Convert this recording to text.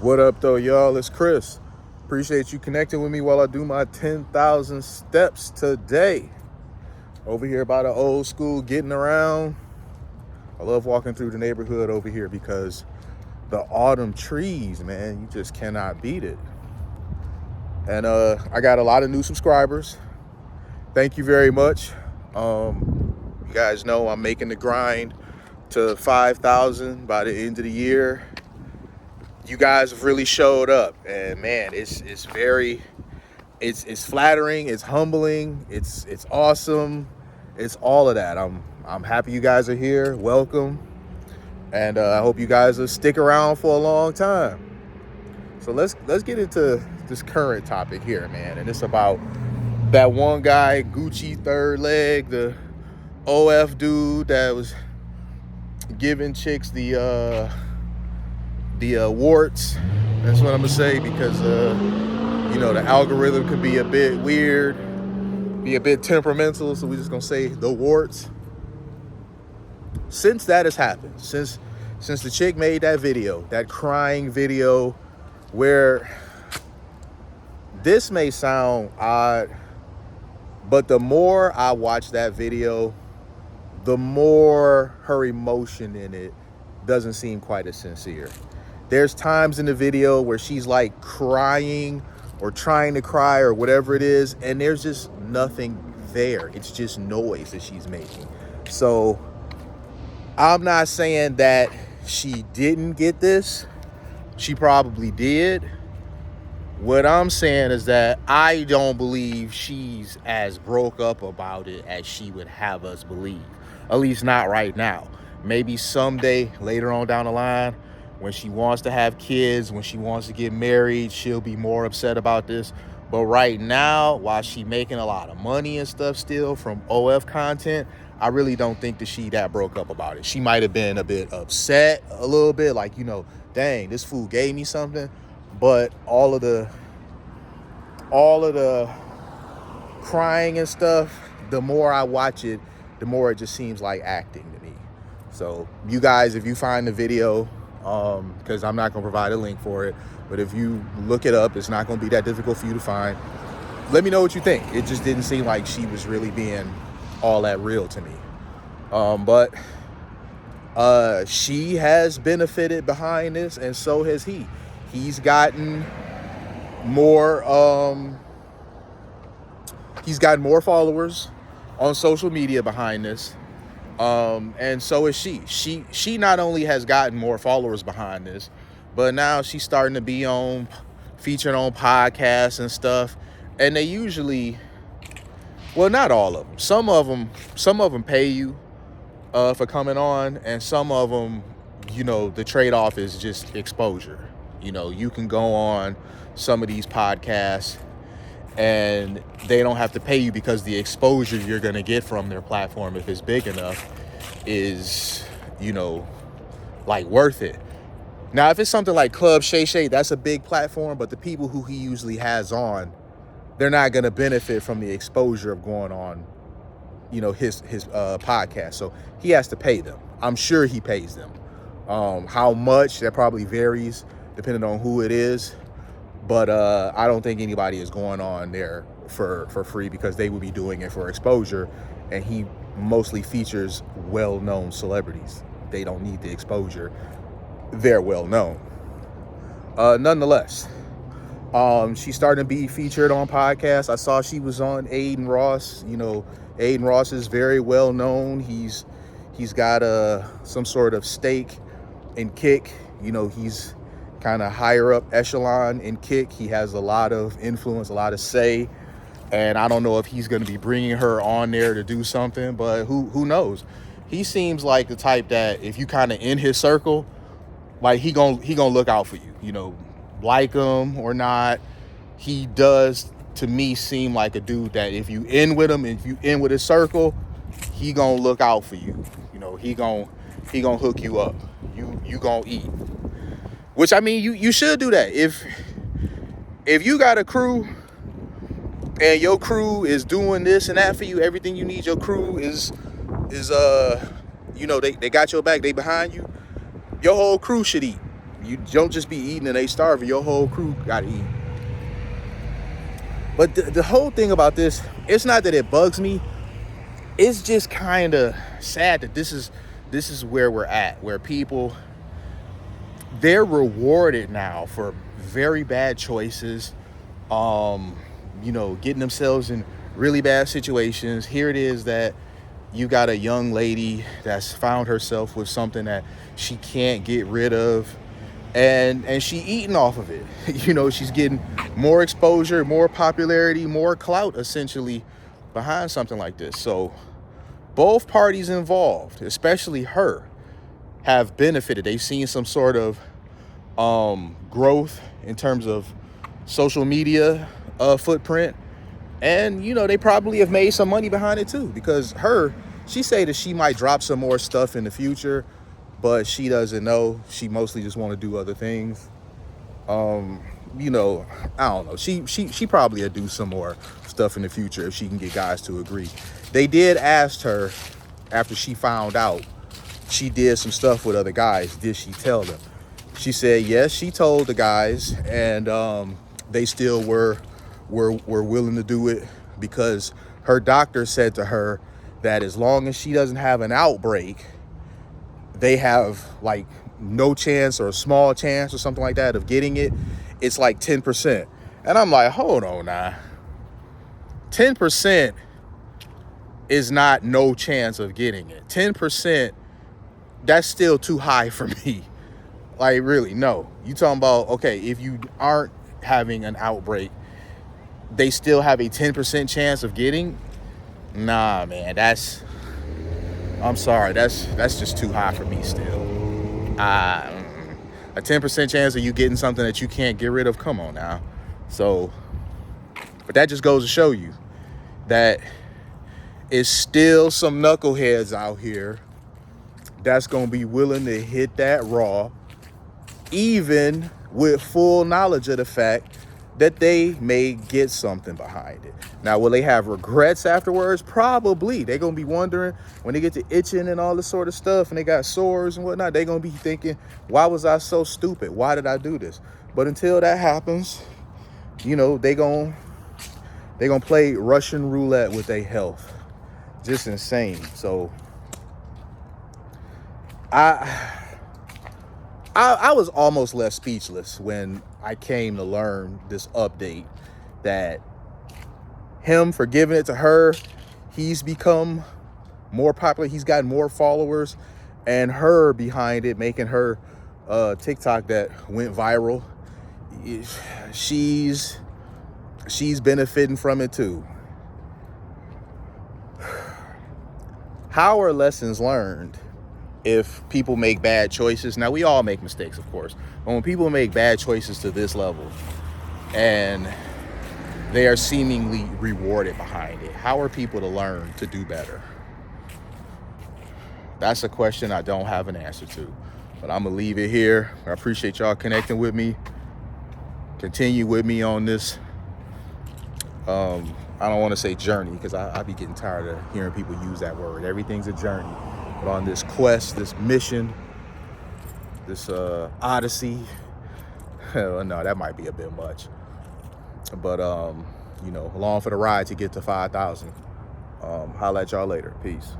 What up, though, y'all? It's Chris. Appreciate you connecting with me while I do my 10,000 steps today. Over here by the old school, getting around. I love walking through the neighborhood over here because the autumn trees, man, you just cannot beat it. And I got a lot of new subscribers. Thank you very much. You guys know I'm making the grind to 5,000 by the end of the year. You guys have really showed up, and man, it's flattering, it's humbling, it's awesome, it's all of that. I'm happy you guys are here. Welcome, and I hope you guys will stick around for a long time. So let's get into this current topic here, man, and it's about that one guy, Gucci third leg, the OF dude that was giving chicks the warts. That's what I'm gonna say, because the algorithm could be a bit weird, be a bit temperamental, so we're just gonna say the warts. Since that has happened, since the chick made that video, that crying video, where this may sound odd, but the more I watch that video, the more her emotion in it doesn't seem quite as sincere. There's times in the video where she's like crying or trying to cry or whatever it is, and there's just nothing there. It's just noise that she's making. So I'm not saying that she didn't get this. She probably did. What I'm saying is that I don't believe she's as broke up about it as she would have us believe. At least not right now. Maybe someday later on down the line, when she wants to have kids, when she wants to get married, she'll be more upset about this. But right now, while she's making a lot of money and stuff still from OF content, I really don't think that she that broke up about it. She might have been a bit upset, a little bit, like, dang, this fool gave me something. But all of the crying and stuff, the more I watch it, the more it just seems like acting to me. So you guys, if you find the video, because I'm not going to provide a link for it, but if you look it up, it's not going to be that difficult for you to find. Let me know what you think. It just didn't seem like she was really being all that real to me. But she has benefited behind this, and so has he. He's gotten more followers on social media behind this. And so is she. She not only has gotten more followers behind this, but now she's starting to be featured on podcasts and stuff. And they usually, well, not all of them. Some of them pay you for coming on, and some of them, the trade-off is just exposure. You can go on some of these podcasts and they don't have to pay you because the exposure you're going to get from their platform, if it's big enough, is, worth it. Now, if it's something like Club Shay Shay, that's a big platform, but the people who he usually has on, they're not going to benefit from the exposure of going on, his podcast. So he has to pay them. I'm sure he pays them. How much, that probably varies depending on who it is. But I don't think anybody is going on there for free, because they would be doing it for exposure. And he mostly features well-known celebrities. They don't need the exposure. They're well-known. Nonetheless, she's starting to be featured on podcasts. I saw she was on Aiden Ross. Aiden Ross is very well-known. He's got some sort of stake in Kick. He's kind of higher up echelon in Kick. He has a lot of influence, a lot of say, and I don't know if he's going to be bringing her on there to do something, but who knows? He seems like the type that if you kind of in his circle, like he gonna look out for you, like him or not. He does, to me, seem like a dude that if you in with him, if you in with his circle, he gonna look out for you. He gonna hook you up. You gonna eat. Which, I mean, you should do that. If you got a crew and your crew is doing this and that for you, everything you need, your crew is they got your back, they behind you, your whole crew should eat. You don't just be eating and they starving. Your whole crew got to eat. But the whole thing about this, it's not that it bugs me. It's just kind of sad that this is where we're at, where people, they're rewarded now for very bad choices, getting themselves in really bad situations. Here it is that you got a young lady that's found herself with something that she can't get rid of, and she eating off of it. She's getting more exposure, more popularity, more clout, essentially, behind something like this. So both parties involved, especially her, have benefited. They've seen some sort of growth in terms of social media footprint, and they probably have made some money behind it too, because she say that she might drop some more stuff in the future, but she doesn't know. She mostly just want to do other things. I don't know. She probably will do some more stuff in the future if she can get guys to agree. They did ask her after she found out she did some stuff with other guys, did she tell them? She said yes, she told the guys, and they still were willing to do it, because her doctor said to her that as long as she doesn't have an outbreak, they have like no chance or a small chance or something like that of getting it. It's like 10%. And I'm like, hold on now. 10% is not no chance of getting it. 10%, that's still too high for me. Like, really, no. You talking about, okay, if you aren't having an outbreak, they still have a 10% chance of getting? Nah, man, I'm sorry, that's just too high for me still. A 10% chance of you getting something that you can't get rid of? Come on now. So, but that just goes to show you that it's still some knuckleheads out here that's going to be willing to hit that raw, even with full knowledge of the fact that they may get something behind it. Now, will they have regrets afterwards? Probably. They're going to be wondering when they get to itching and all this sort of stuff and they got sores and whatnot. They're going to be thinking, why was I so stupid? Why did I do this? But until that happens, they're going to play Russian roulette with their health. Just insane. So I was almost left speechless when I came to learn this update that him for giving it to her, he's become more popular. He's gotten more followers, and her behind it, making her TikTok that went viral. She's benefiting from it too. How are lessons learned if people make bad choices? Now, we all make mistakes, of course, but when people make bad choices to this level and they are seemingly rewarded behind it, how are people to learn to do better? That's a question I don't have an answer to, but I'm gonna leave it here. I appreciate y'all connecting with me. Continue with me on this. I don't want to say journey, because I be getting tired of hearing people use that word. Everything's a journey. But on this quest, this mission, this odyssey, no, that might be a bit much. But, along for the ride to get to 5,000. Holla at y'all later. Peace.